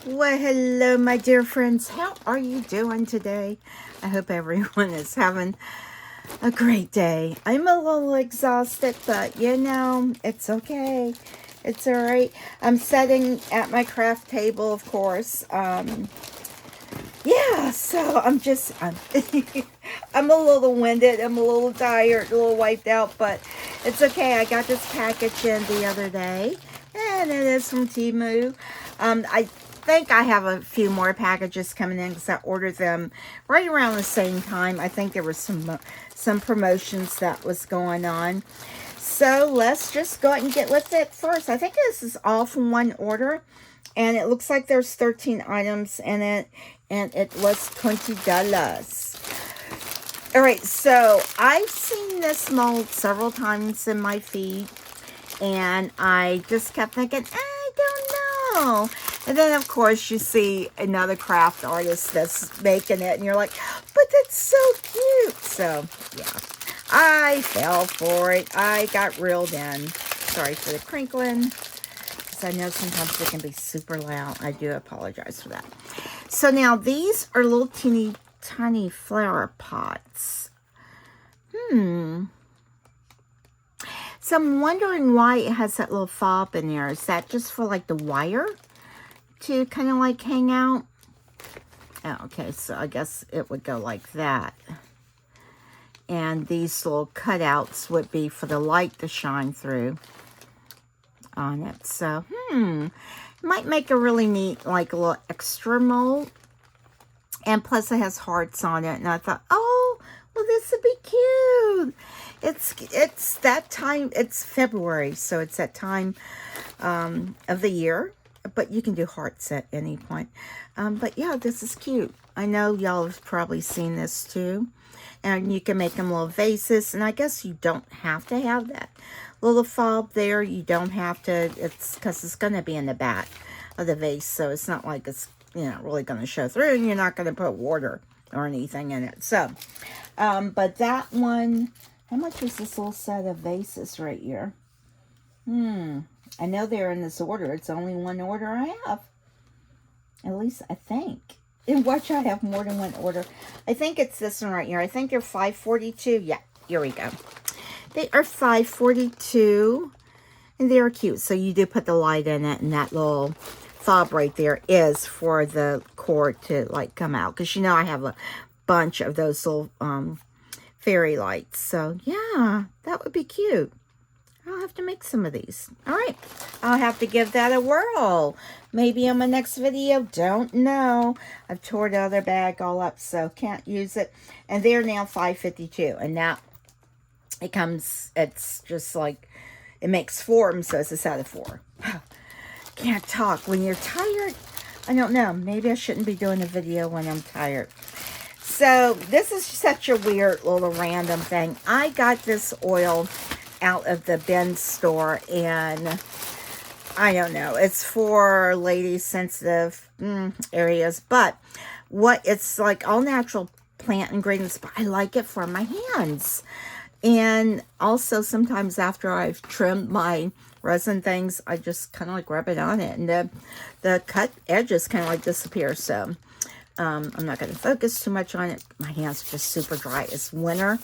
Well, hello, my dear friends. How are you doing today? I hope everyone is having a great day. I'm a little exhausted, but you know, it's okay. It's all right. I'm sitting at my craft table, of course. Yeah, so I'm I'm a little winded. I'm a little tired, a little wiped out, but it's okay. I got this package in the other day, and it is from Temu. I think I have a few more packages coming in because I ordered them right around the same time. I think there was some promotions that was going on. So let's just go ahead and get with it first. I think this is all from one order, and it looks like there's 13 items in it, and it was $20. All right, so I've seen this mold several times in my feed, and I just kept thinking, I don't know. And then, of course, you see another craft artist that's making it, and you're like, but that's so cute. So, yeah, I fell for it. I got reeled in. Sorry for the crinkling, because I know sometimes it can be super loud. I do apologize for that. So now these are little teeny tiny flower pots. So I'm wondering why it has that little fob in there. Is that just for like the wire to kind of like hang out? Oh, okay, so I guess it would go like that. And these little cutouts would be for the light to shine through on it. So, might make a really neat, like a little extra mold. And plus it has hearts on it. And I thought, oh, well, this would be cute. It's that time. It's February, so it's that time of the year. But you can do hearts at any point. But yeah, this is cute. I know y'all have probably seen this too. And you can make them little vases. And I guess you don't have to have that little fob there. You don't have to. It's because it's going to be in the back of the vase. So it's not like it's, you know, really going to show through. And you're not going to put water or anything in it. So, but that one, how much is this little set of vases right here? I know they're in this order. It's only one order I have. At least I think. And watch, I have more than one order. I think it's this one right here. I think they're $5.42. Yeah, here we go. They are $5.42. And they're cute. So you do put the light in it. And that little fob right there is for the cord to like come out. Because you know I have a bunch of those little fairy lights. So yeah, that would be cute. I'll have to make some of these. All right. I'll have to give that a whirl. Maybe in my next video. Don't know. I've tore the other bag all up, so can't use it. And they're now $5.52. And now it comes, it's just like, it makes form, so it's a set of 4. Can't talk when you're tired. I don't know. Maybe I shouldn't be doing a video when I'm tired. So this is such a weird little random thing. I got this oil out of the bin store, and I don't know, it's for ladies sensitive areas, but it's like all natural plant ingredients, but I like it for my hands. And also sometimes after I've trimmed my resin things, I just kind of like rub it on it, and the cut edges kind of like disappear. So I'm not going to focus too much on it. My hands are just super dry. It's winter,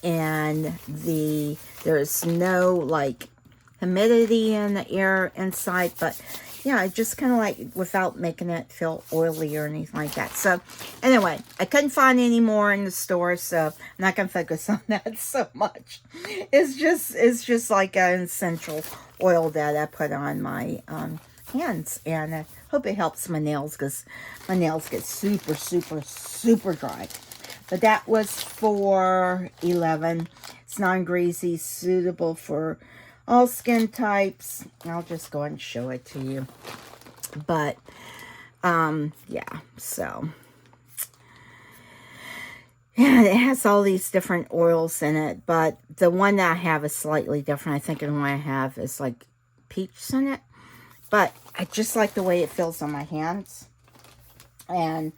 and there's no like humidity in the air inside, but yeah, I just kind of like, without making it feel oily or anything like that. So anyway, I couldn't find any more in the store, so I'm not gonna focus on that so much. It's just like an essential oil that I put on my hands, and I hope it helps my nails, because my nails get super, super, super dry. But that was for $11. It's non-greasy, suitable for all skin types. I'll just go and show it to you. But, yeah, so. Yeah, it has all these different oils in it. But the one that I have is slightly different. I think the one I have is like peach in it. But I just like the way it feels on my hands. And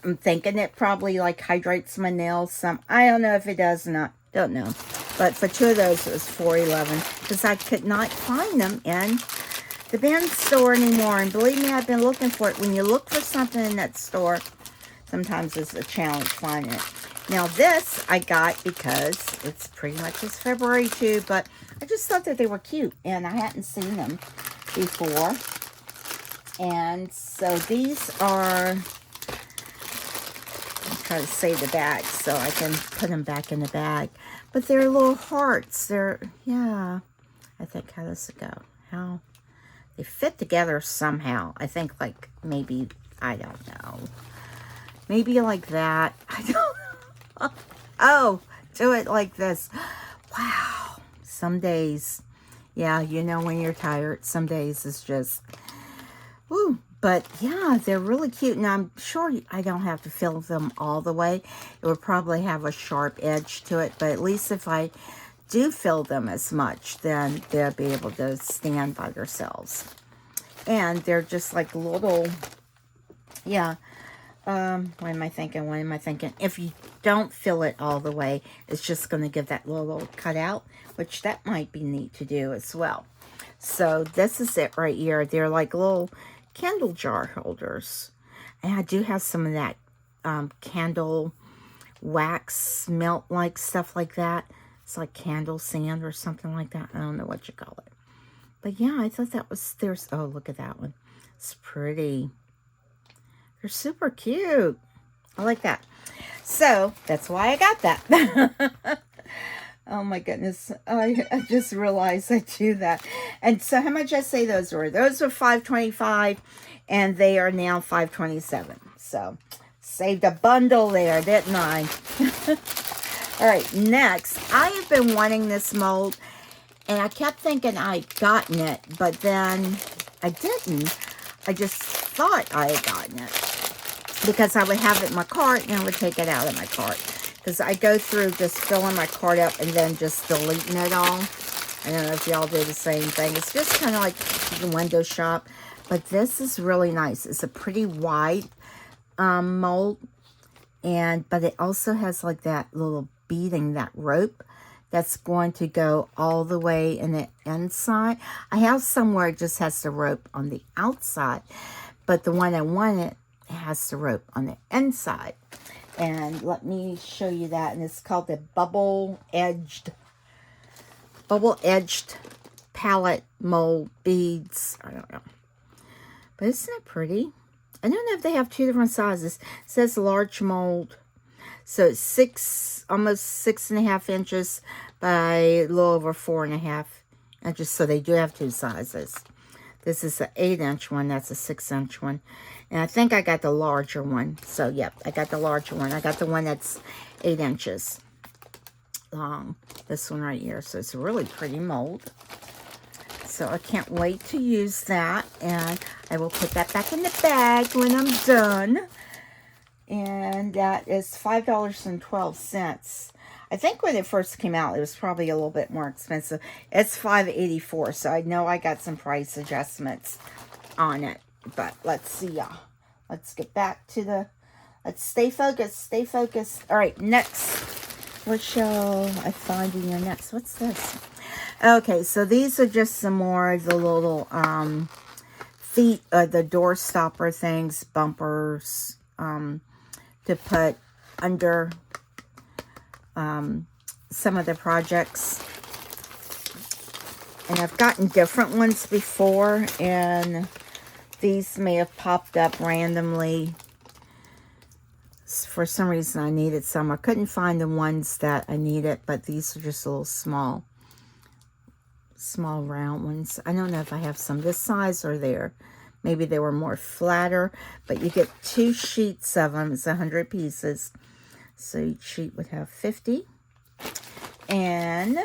I'm thinking it probably like hydrates my nails some. I don't know if it does or not. Don't know. But for 2 of those, it was $4.11. Because I could not find them in the bin store anymore. And believe me, I've been looking for it. When you look for something in that store, sometimes it's a challenge finding it. Now this I got because it's pretty much it's February too, but I just thought that they were cute and I hadn't seen them before. And so these are, I'm trying to save the bag so I can put them back in the bag. But they're little hearts. They're, yeah, I think, how does it go? How they fit together somehow. I think like maybe, I don't know. Maybe like that. I don't know. Oh, do it like this. Wow. Some days, yeah, you know when you're tired. Some days it's just, woo. But yeah, they're really cute. And I'm sure I don't have to fill them all the way. It would probably have a sharp edge to it. But at least if I do fill them as much, then they'll be able to stand by themselves. And they're just like little, yeah. What am I thinking? If you don't fill it all the way, it's just going to give that little cutout, which that might be neat to do as well. So this is it right here. They're like little candle jar holders. And I do have some of that candle wax melt like stuff like that. It's like candle sand or something like that. I don't know what you call it. But yeah, I thought that was, there's, oh, look at that one. It's pretty. They're super cute. I like that. So that's why I got that. Oh my goodness. I just realized I do that. And so how much I say those were? Those were $5.25 and they are now $5.27. So saved a bundle there, didn't I? All right, next. I have been wanting this mold and I kept thinking I'd gotten it, but then I didn't. I just thought I had gotten it because I would have it in my cart and I would take it out of my cart. Because I go through just filling my cart up and then just deleting it all. I don't know if y'all do the same thing. It's just kind of like the window shop. But this is really nice. It's a pretty wide mold. But it also has like that little beading, that rope that's going to go all the way in the inside. I have some where it just has the rope on the outside. But the one I wanted has the rope on the inside. And let me show you that. And it's called the bubble edged palette mold beads. I don't know. But isn't it pretty? I don't know if they have two different sizes. It says large mold. So it's almost 6.5 inches by a little over 4.5 inches. So they do have two sizes. This is an 8-inch one. That's a 6-inch one. And I think I got the larger one. So, yep, I got the larger one. I got the one that's 8 inches long. This one right here. So, it's a really pretty mold. So, I can't wait to use that. And I will put that back in the bag when I'm done. And that is $5.12. I think when it first came out, it was probably a little bit more expensive. It's $5.84, so I know I got some price adjustments on it. But let's see, y'all. Let's get back to the... Let's stay focused. Stay focused. All right, next. What shall I find in your next? What's this? Okay, so these are just some more of the little feet, the door stopper things, bumpers, to put under some of the projects. And I've gotten different ones before, and these may have popped up randomly. For some reason I needed some. I couldn't find the ones that I needed, but these are just little small round ones. I don't know if I have some this size or there. Maybe they were more flatter, but you get 2 sheets of them. It's 100 pieces. So each sheet would have 50. And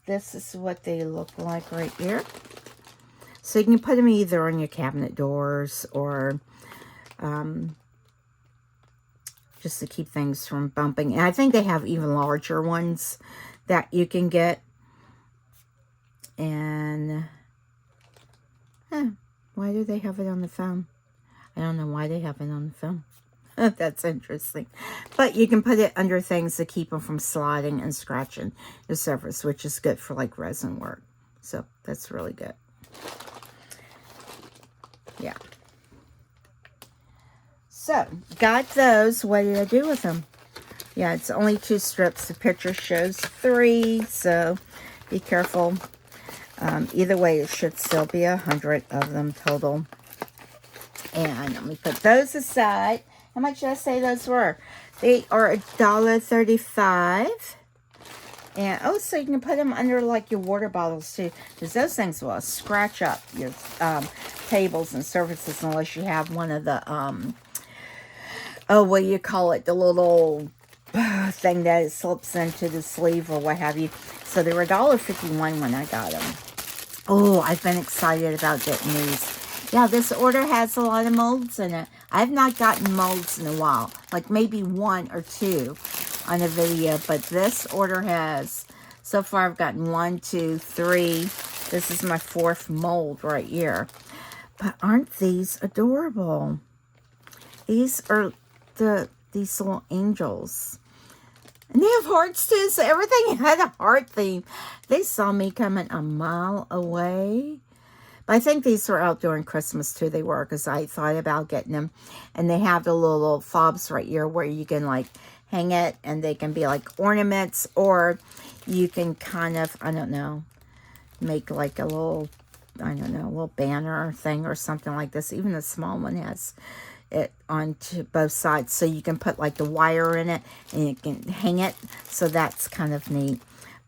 this is what they look like right here. So you can put them either on your cabinet doors or just to keep things from bumping. And I think they have even larger ones that you can get. And why do they have it on the phone? I don't know why they have it on the phone. That's interesting. But you can put it under things to keep them from sliding and scratching the surface, which is good for like resin work. So that's really good. Yeah. So, got those. What did I do with them? Yeah, it's only 2 strips. The picture shows 3, so be careful. Either way, it should still be 100 of them total. And let me put those aside. How much did I say those were? They are $1.35. And, oh, so you can put them under, like, your water bottles, too. Because those things will scratch up your tables and surfaces unless you have one of the, oh, what do you call it? The little thing that it slips into the sleeve or what have you. So they were $1.51 when I got them. Oh, I've been excited about getting these. Yeah, this order has a lot of molds in it. I have not gotten molds in a while. Like maybe 1 or 2 on a video. But this order has. So far I've gotten 1, 2, 3. This is my 4th mold right here. But aren't these adorable? These are these little angels. And they have hearts too, so everything had a heart theme. They saw me coming a mile away. But I think these were out during Christmas too. They were, because I thought about getting them. And they have the little fobs right here where you can like hang it. And they can be like ornaments. Or you can kind of, I don't know, make like a little, I don't know, a little banner thing or something like this. Even the small one has it onto both sides, so you can put like the wire in it and you can hang it, so that's kind of neat.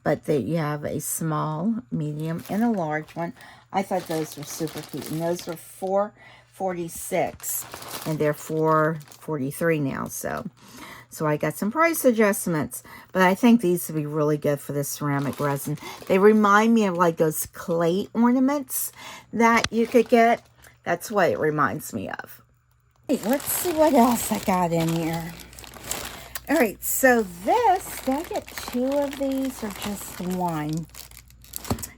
But you have a small, medium, and a large one. I thought those were super cute, and those were $4.46 and they're $4.43 now. So I got some price adjustments, but I think these would be really good for this ceramic resin. They remind me of like those clay ornaments that you could get. That's what it reminds me of. Hey, let's see what else I got in here. All right, so this, did I get 2 of these or just 1?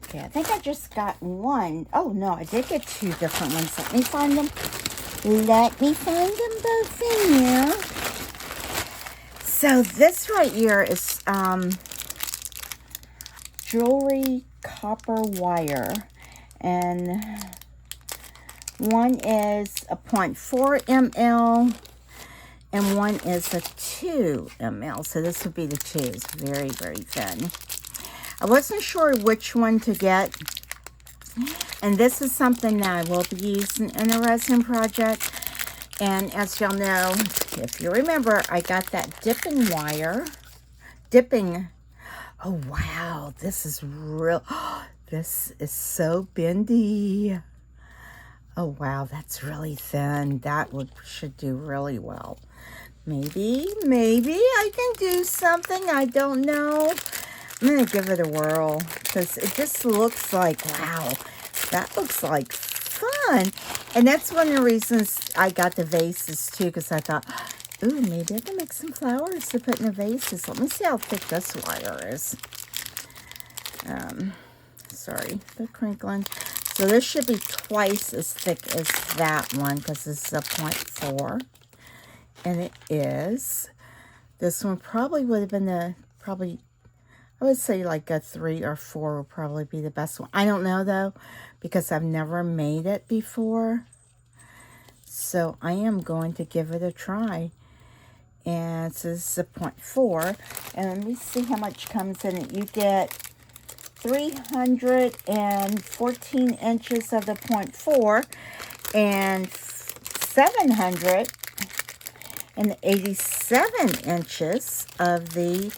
Okay, I think I just got 1. Oh, no, I did get 2 different ones. Let me find them. Let me find them both in here. So this right here is jewelry copper wire. And one is a 0.4 ml and one is a 2 ml. So this would be the 2. It's very, very thin. I wasn't sure which one to get. And this is something that I will be using in a resin project. And as y'all know, if you remember, I got that dipping wire. Oh, wow. This is real. This is so bendy. Oh, wow. That's really thin. That should do really well. Maybe I can do something. I don't know. I'm going to give it a whirl because it just looks like, wow, that looks like fun. And that's one of the reasons I got the vases too, because I thought, ooh, maybe I can make some flowers to put in the vases. Let me see how thick this wire is. Sorry, the crinkling. So this should be twice as thick as that one because this is a 0.4. And it is. This one probably would have been I would say like a 3 or 4 would probably be the best one. I don't know though, because I've never made it before. So I am going to give it a try. And so this is a 0.4. And let me see how much comes in it. You get 314 inches of the 0.4 and 787 inches of the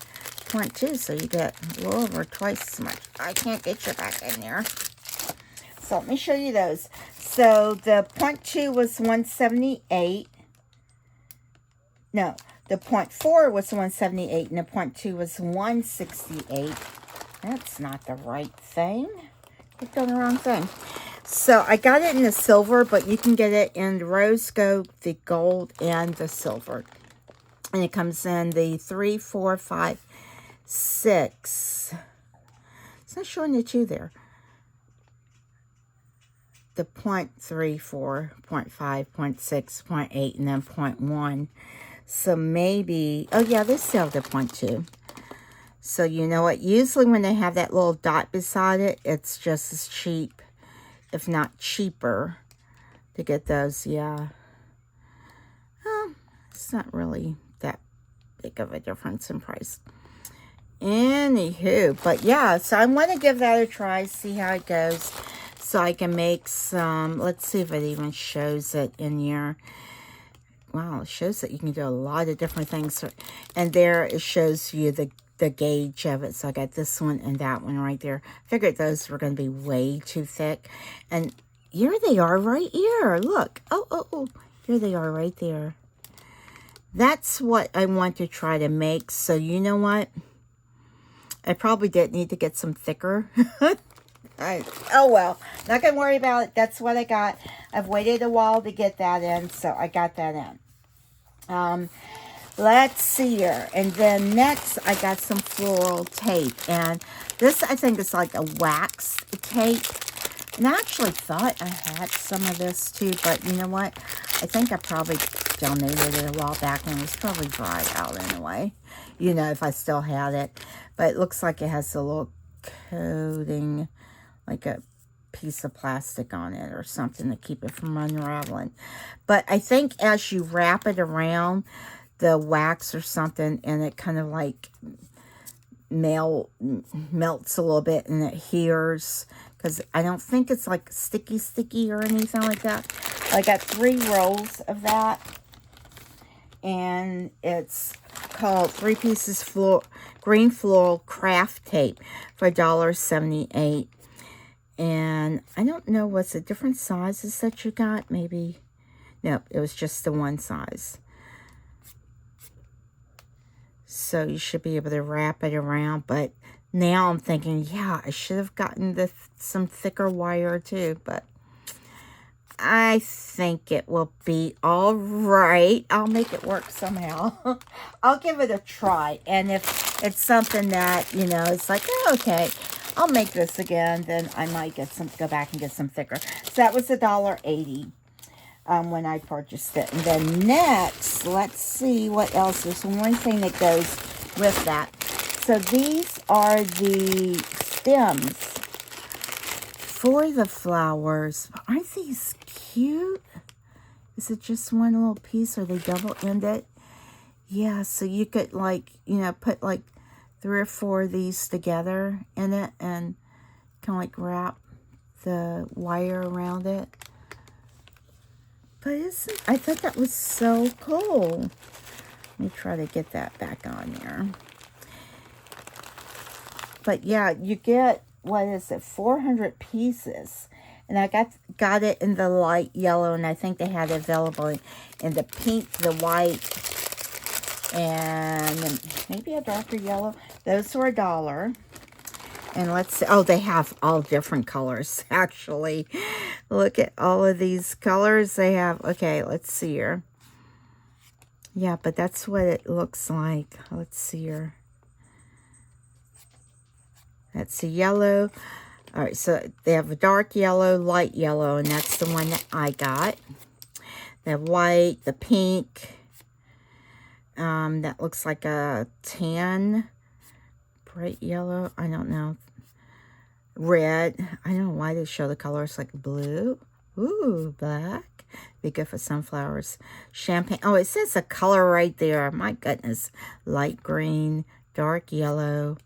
0.2. So you get a little over twice as much. I can't get you back in there. So let me show you those. So the 0.2 was 178. No, the 0.4 was 178 and the 0.2 was 168. That's not the right thing. Clicked on the wrong thing. So I got it in the silver, but you can get it in the rose gold, the gold, and the silver. And it comes in the 3, 4, 5, 6. It's not showing the 2 there. The 0.3, 4, 0.5, 0.6, 0.8, and then 0.1. So maybe, oh yeah, they still have the 0.2. So you know what? Usually when they have that little dot beside it, it's just as cheap, if not cheaper, to get those. Yeah. It's not really that big of a difference in price. Anywho, but yeah, so I'm going to give that a try, see how it goes, so I can make some. Let's see if it even shows it in here. Wow, it shows that you can do a lot of different things. And there it shows you the gauge of it. So I got this one and that one right there. Figured those were going to be way too thick. And here they are right here. Look. Oh. Here they are right there. That's what I want to try to make. So you know what? I probably did need to get some thicker. Oh well, not gonna worry about it. That's what I got. I've waited a while to get that in, so I got that in. Let's see here. And then next I got some floral tape, and this I think is like a wax tape. And I actually thought I had some of this too, but you know what? I think I probably donated it a while back and it was probably dried out anyway. You know, if I still had it. But it looks like it has a little coating, like a piece of plastic on it or something to keep it from unraveling. But I think as you wrap it around the wax or something, and it kind of like melts a little bit and it adheres, because I don't think it's like sticky or anything like that. I got 3 rolls of that, and it's called 3 pieces green floral craft tape for $1.78. And I don't know, what's the different sizes that you got? Maybe, no, it was just the one size. So you should be able to wrap it around. But now I'm thinking, yeah, I should have gotten some thicker wire too. But I think it will be all right. I'll make it work somehow. I'll give it a try. And if it's something that, you know, it's like, oh, okay, I'll make this again, then I might go back and get some thicker. So that was $1.80 when I purchased it. And then next, let's see what else. There's one thing that goes with that. So these are the stems for the flowers. Aren't these cute? Is it just one little piece? Or are they double-ended? Yeah, so you could, like, you know, put like 3 or 4 of these together in it and kind of like wrap the wire around it. But I thought that was so cool. Let me try to get that back on there. But yeah, you get, what is it, 400 pieces. And I got it in the light yellow, and I think they had it available in the pink, the white, and maybe a darker yellow. Those were $1. And let's see. Oh, they have all different colors, actually. Look at all of these colors they have. Okay, let's see here. Yeah, but that's what it looks like. Let's see here. That's a yellow. All right, so they have a dark yellow, light yellow, and that's the one that I got. The white, the pink. That looks like a tan, bright yellow. I don't know. Red. I don't know why they show the colors like blue. Ooh, black. Be good for sunflowers. Champagne. Oh, it says the color right there. My goodness. Light green, dark yellow,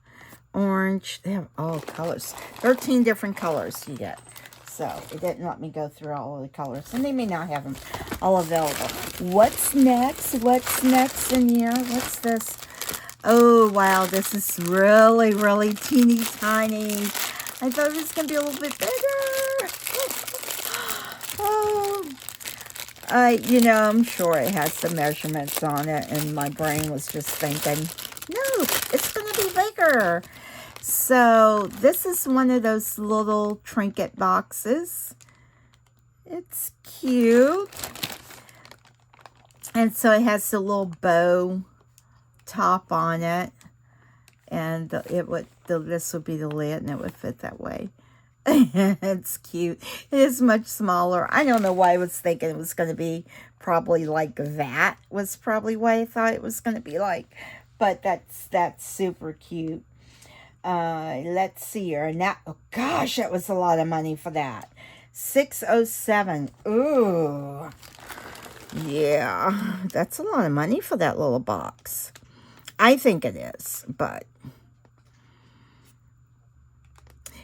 orange. They have all colors. 13 different colors you get. So it didn't let me go through all of the colors. And they may not have them all available. What's next? What's next in here? What's this? Oh, wow. This is really, really teeny tiny. I thought it was going to be a little bit bigger. Oh. You know, I'm sure it has some measurements on it. And my brain was just thinking, no, it's going to be bigger. So this is one of those little trinket boxes. It's cute. And so it has a little bow top on it. And this would be the lid, and it would fit that way. It's cute. It is much smaller. I don't know why I was thinking it was going to be probably like that. Was probably why I thought it was going to be like. But that's super cute. Let's see here. And that, oh gosh, that was a lot of money for that. $6.07. Ooh. Yeah, that's a lot of money for that little box. I think it is, but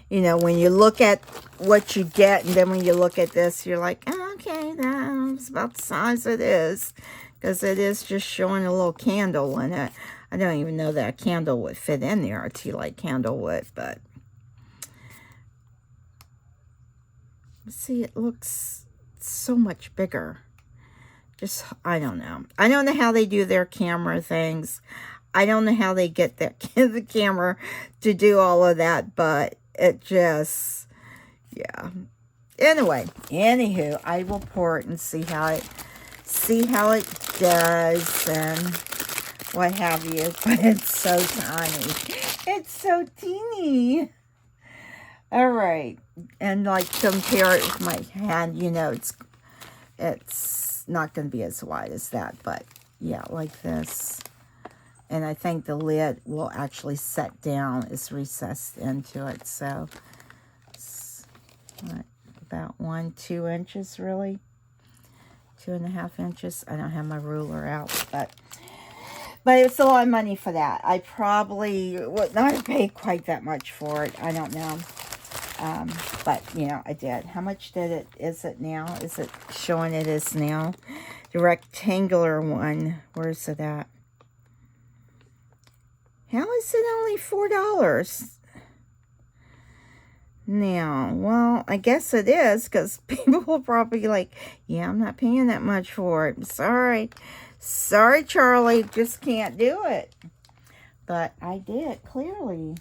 you know, when you look at what you get, and then when you look at this, you're like, oh, okay, that's about the size it is, because it is just showing a little candle in it. I don't even know that a candle would fit in there, a tea light candle would, but see, it looks so much bigger. Just, I don't know. I don't know how they do their camera things. I don't know how they get the camera to do all of that, but it just, yeah. Anyway, anywho, I will pour it and see how it does and what have you. But it's so tiny. It's so teeny. All right, and like compare it with my hand, you know, it's not going to be as wide as that, but yeah, like this. And I think the lid will actually set down. It's recessed into it, so it's what, about 2 inches, really, 2.5 inches. I don't have my ruler out, but it's a lot of money for that. I probably would not have paid quite that much for it. I don't know. But, you know, I did. How much is it now? Is it showing it is now? The rectangular one, where's it at? How is it only $4? Now, well, I guess it is, because people will probably be like, yeah, I'm not paying that much for it. Sorry. Sorry, Charlie. Just can't do it. But I did, clearly.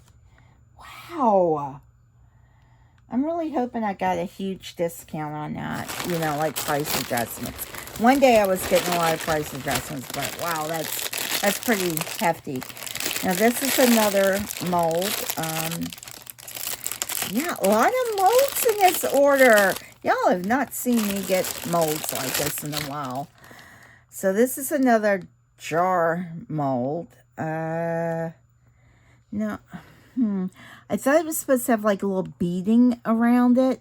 Wow. I'm really hoping I got a huge discount on that, you know, like price adjustments. One day I was getting a lot of price adjustments, but wow, that's pretty hefty. Now this is another mold. Yeah, a lot of molds in this order. Y'all have not seen me get molds like this in a while. So this is another jar mold. No. I thought it was supposed to have like a little beading around it,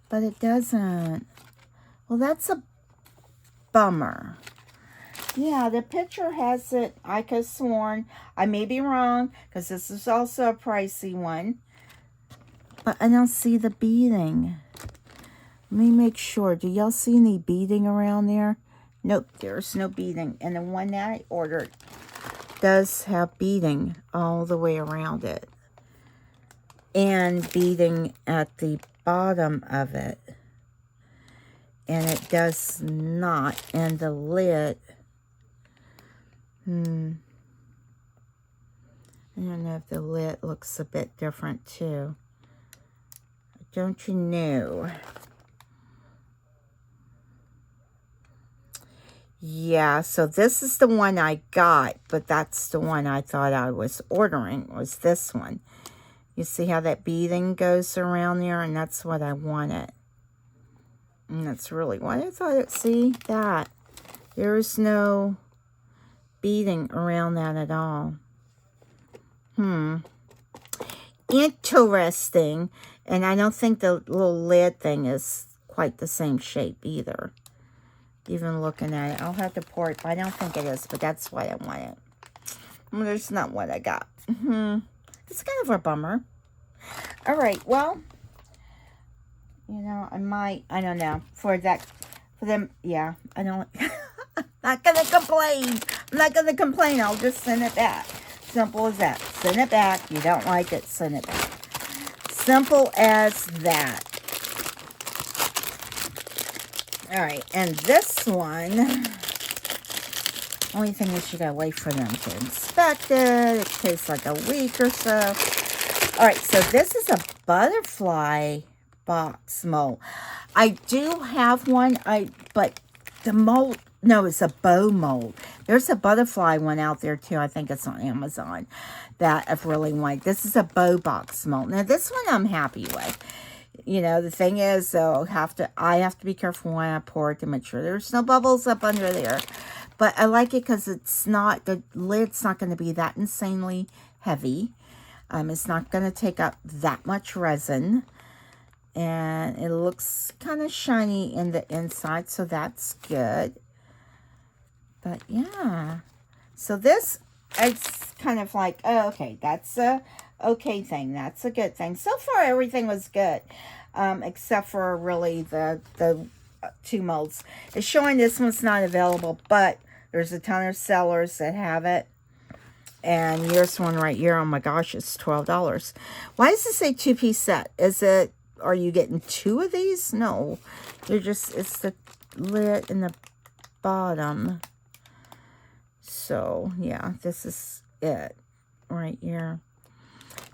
but it doesn't. Well, that's a bummer. Yeah, the picture has it. I could have sworn. I may be wrong, because this is also a pricey one. But I don't see the beading. Let me make sure. Do y'all see any beading around there? Nope, there's no beading. And the one that I ordered does have beading all the way around it. And beading at the bottom of it. And it does not. And the lid... I don't know if the lid looks a bit different too. Don't you know? Yeah, so this is the one I got, but that's the one I thought I was ordering, was this one. You see how that beading goes around there, and that's what I wanted. And that's really what I thought it, see, that. There is no beading around that at all. Interesting. And I don't think the little lid thing is quite the same shape either. Even looking at it. I'll have to pour it, but I don't think it is. But that's why I want it. Well, that's not what I got. It's kind of a bummer. All right, well, you know, I don't know. For them, yeah, I don't, I'm not going to complain. I'm not going to complain. I'll just send it back. Simple as that. Send it back. You don't like it, send it back. Simple as that. All right, and this one, only thing is you gotta wait for them to inspect it. It takes like a week or so. All right, so this is a butterfly box mold. I do have one, but the mold, no, it's a bow mold. There's a butterfly one out there too. I think it's on Amazon that I've really wanted. This is a bow box mold. Now this one I'm happy with. You know, the thing is, though, I have to be careful when I pour it to make sure there's no bubbles up under there. But I like it because it's not, the lid's not going to be that insanely heavy. It's not going to take up that much resin. And it looks kind of shiny in the inside, so that's good. But yeah, so this, it's kind of like, oh, okay, that's a okay thing. That's a good thing. So far, everything was good, except for really the two molds. It's showing this one's not available, but there's a ton of sellers that have it. And here's one right here. Oh my gosh, it's $12. Why does it say two-piece set? Is it, are you getting two of these? No, you're just, it's the lid in the bottom. So yeah, this is it right here.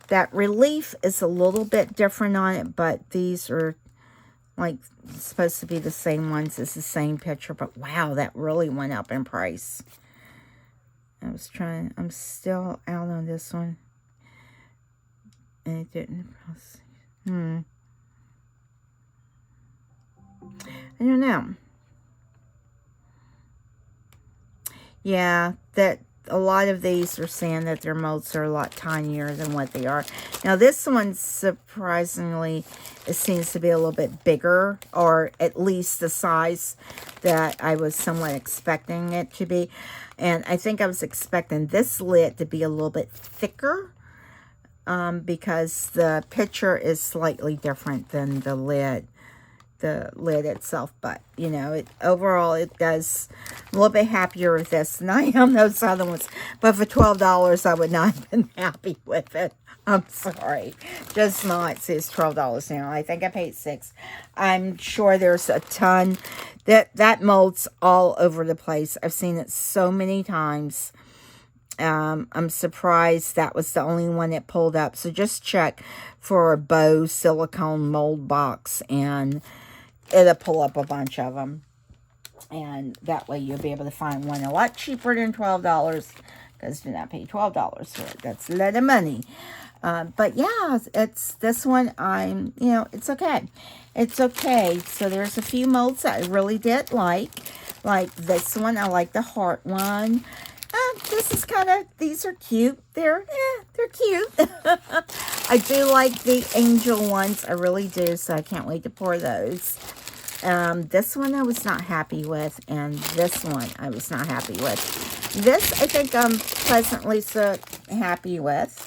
That relief is a little bit different on it, but these are like supposed to be the same ones. It's the same picture, but wow, that really went up in price. I'm still out on this one. And it didn't. I don't know. Yeah, that a lot of these are saying that their molds are a lot tinier than what they are. Now this one, surprisingly, it seems to be a little bit bigger, or at least the size that I was somewhat expecting it to be. And I think I was expecting this lid to be a little bit thicker, because the picture is slightly different than the lid itself. But you know, overall it does. I'm a little bit happier with this than I am those other ones, but for $12 I would not have been happy with it. I'm sorry, just not. See, it's $12 now. I think I paid $6. I'm sure there's a ton that molds all over the place. I've seen it so many times. I'm surprised that was the only one that pulled up. So just check for a bow silicone mold box, and it'll pull up a bunch of them. And that way you'll be able to find one a lot cheaper than $12, because do not pay $12 for it. That's a lot of money. But yeah, it's this one. It's okay. It's okay. So there's a few molds that I really did like this one. I like the heart one. This is kind of, these are cute. They're cute. I do like the angel ones. I really do. So I can't wait to pour those. This one I was not happy with, and this one I was not happy with. This I think I'm pleasantly so happy with.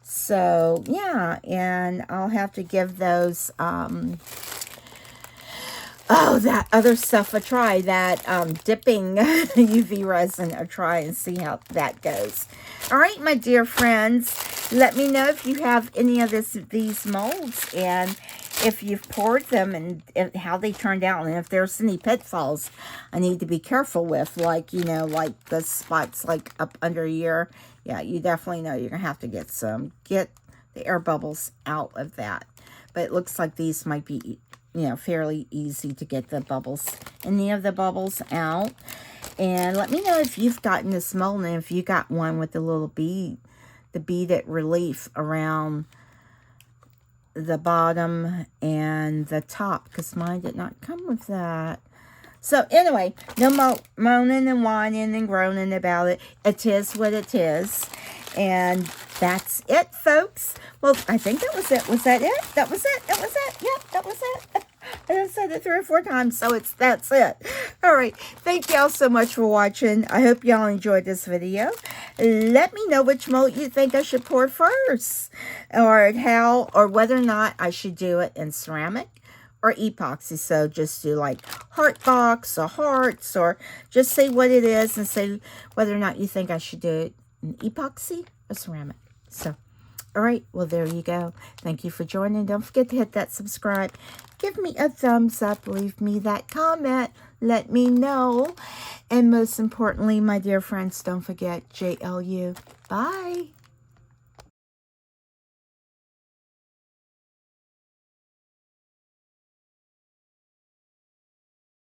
So yeah, and I'll have to give those that other stuff a try, that dipping UV resin a try, and see how that goes. All right, my dear friends, let me know if you have any of these molds, and if you've poured them, and how they turned out, and if there's any pitfalls I need to be careful with, like the spots like up under here. Yeah, you definitely know you're gonna have to get the air bubbles out of that. But it looks like these might be fairly easy to get any of the bubbles out. And let me know if you've gotten this mold, and if you got one with the little beaded relief around the bottom and the top, because mine did not come with that. So anyway, no moaning and whining and groaning about it. It is what it is. And that's it, folks. Well, I think that was it. Was that it? That was it. That was it. Yep, that was it. I have said it 3 or 4 times, so that's it. All right. Thank y'all so much for watching. I hope y'all enjoyed this video. Let me know which mold you think I should pour first, or whether or not I should do it in ceramic or epoxy. So just do like heart box or hearts, or just say what it is and say whether or not you think I should do it in epoxy or ceramic. So, all right, well, there you go. Thank you for joining. Don't forget to hit that subscribe. Give me a thumbs up. Leave me that comment. Let me know. And most importantly, my dear friends, don't forget JLU. Bye.